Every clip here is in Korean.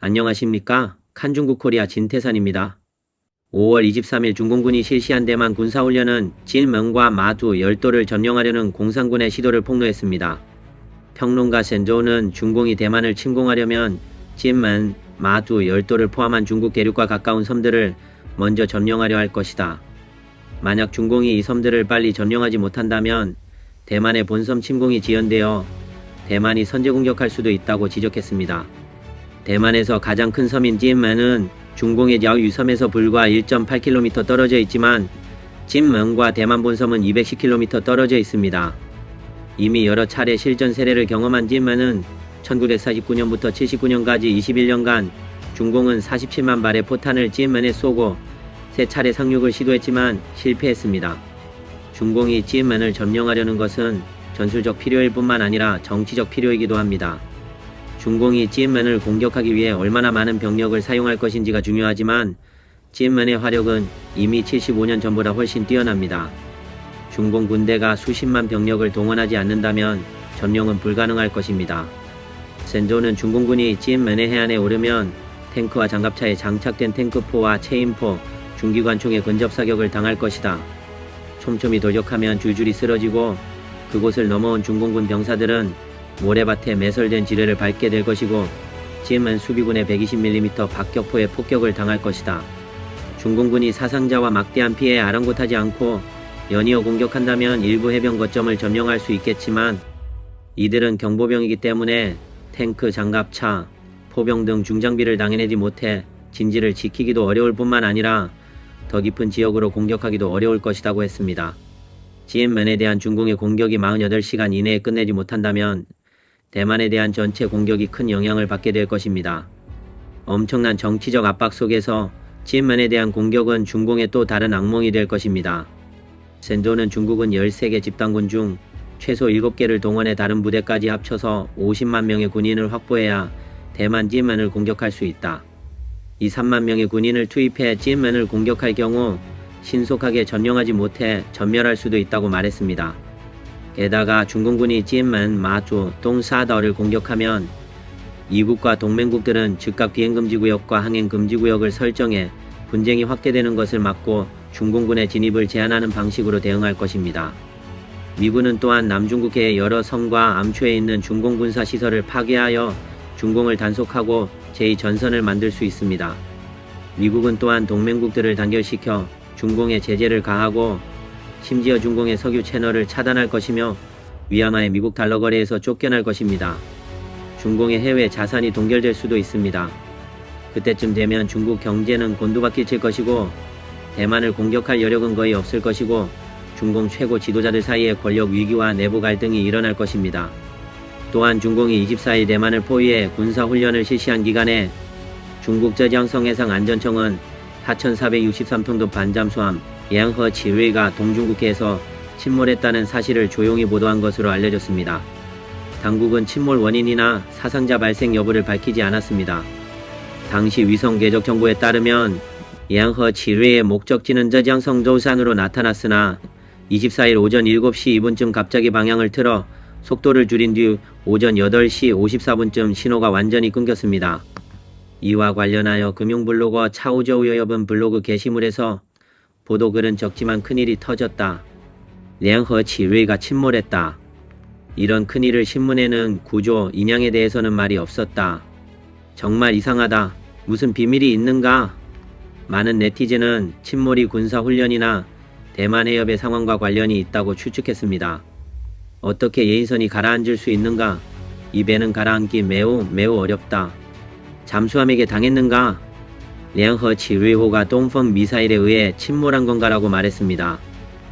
안녕하십니까? 칸중국 코리아 진태산입니다. 5월 23일 중공군이 실시한 대만 군사훈련은 진먼과 마두 열도를 점령하려는 공산군의 시도를 폭로했습니다. 평론가 센조우는 중공이 대만을 침공하려면 진먼, 마두 열도를 포함한 중국 대륙과 가까운 섬들을 먼저 점령하려 할 것이다. 만약 중공이 이 섬들을 빨리 점령하지 못한다면 대만의 본섬 침공이 지연되어 대만이 선제 공격할 수도 있다고 지적했습니다. 대만에서 가장 큰 섬인 진먼은 중공의 야유섬에서 불과 1.8km 떨어져 있지만 진먼과 대만 본섬은 210km 떨어져 있습니다. 이미 여러 차례 실전 세례를 경험한 진먼은 1949년부터 79년까지 21년간 중공은 47만 발의 포탄을 진먼에 쏘고 3차례 상륙을 시도했지만 실패했습니다. 중공이 진먼을 점령하려는 것은 전술적 필요일 뿐만 아니라 정치적 필요이기도 합니다. 중공이 진먼을 공격하기 위해 얼마나 많은 병력을 사용할 것인지가 중요하지만 진먼의 화력은 이미 75년 전보다 훨씬 뛰어납니다. 중공 군대가 수십만 병력을 동원하지 않는다면 점령은 불가능할 것입니다. 센조는 중공군이 진먼의 해안에 오르면 탱크와 장갑차에 장착된 탱크포와 체인포, 중기관총의 근접사격을 당할 것이다. 촘촘히 돌격하면 줄줄이 쓰러지고 그곳을 넘어온 중공군 병사들은 모래밭에 매설된 지뢰를 밟게 될 것이고 진먼 수비군의 120mm 박격포의 폭격을 당할 것이다. 중공군이 사상자와 막대한 피해에 아랑곳하지 않고 연이어 공격한다면 일부 해병 거점을 점령할 수 있겠지만 이들은 경보병이기 때문에 탱크, 장갑차, 포병 등 중장비를 당해내지 못해 진지를 지키기도 어려울 뿐만 아니라 더 깊은 지역으로 공격하기도 어려울 것이라고 했습니다. 진먼에 대한 중공의 공격이 48시간 이내에 끝내지 못한다면 대만에 대한 전체 공격이 큰 영향을 받게 될 것입니다. 엄청난 정치적 압박 속에서 진먼에 대한 공격은 중공의 또 다른 악몽이 될 것입니다. 센조는 중국은 13개 집단군 중 최소 7개를 동원해 다른 부대까지 합쳐서 50만 명의 군인을 확보해야 대만 진먼을 공격할 수 있다. 이 3만 명의 군인을 투입해 진먼을 공격할 경우 신속하게 점령하지 못해 전멸할 수도 있다고 말했습니다. 게다가 중공군이 진먼, 마주, 동사더를 공격하면 이국과 동맹국들은 즉각 비행금지구역과 항행금지구역을 설정해 분쟁이 확대되는 것을 막고 중공군의 진입을 제한하는 방식으로 대응할 것입니다. 미군은 또한 남중국해의 여러 섬과 암초에 있는 중공 군사 시설을 파괴하여 중공을 단속하고 제2전선을 만들 수 있습니다. 미국은 또한 동맹국들을 단결시켜 중공에 제재를 가하고 심지어 중공의 석유 채널을 차단할 것이며 위안화의 미국 달러 거래에서 쫓겨날 것입니다. 중공의 해외 자산이 동결될 수도 있습니다. 그때쯤 되면 중국 경제는 곤두박질칠 것이고 대만을 공격할 여력은 거의 없을 것이고 중공 최고 지도자들 사이에 권력 위기와 내부 갈등이 일어날 것입니다. 또한 중공이 24일 대만을 포위해 군사훈련을 실시한 기간에 중국 저지항성 해상안전청은 4,463톤급 반잠수함 양허 지뢰가 동중국해에서 침몰했다는 사실을 조용히 보도한 것으로 알려졌습니다. 당국은 침몰 원인이나 사상자 발생 여부를 밝히지 않았습니다. 당시 위성 궤적 정보에 따르면 양허 지뢰의 목적지는 저지항성 저우산으로 나타났으나 24일 오전 7시 2분쯤 갑자기 방향을 틀어 속도를 줄인 뒤 오전 8시 54분쯤 신호가 완전히 끊겼습니다. 이와 관련하여 금융블로거 차우저우여협은 블로그 게시물에서 보도글은 적지만 큰일이 터졌다. 량허 지뢰가 침몰했다. 이런 큰일을 신문에는 구조, 인양에 대해서는 말이 없었다. 정말 이상하다. 무슨 비밀이 있는가? 많은 네티즌은 침몰이 군사훈련이나 대만 해협의 상황과 관련이 있다고 추측했습니다. 어떻게 예인선이 가라앉을 수 있는가? 이 배는 가라앉기 매우 어렵다. 잠수함에게 당했는가? 량허 지뢰호가 동펑 미사일에 의해 침몰한 건가라고 말했습니다.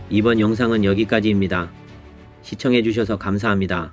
이번 영상은 여기까지입니다. 시청해주셔서 감사합니다.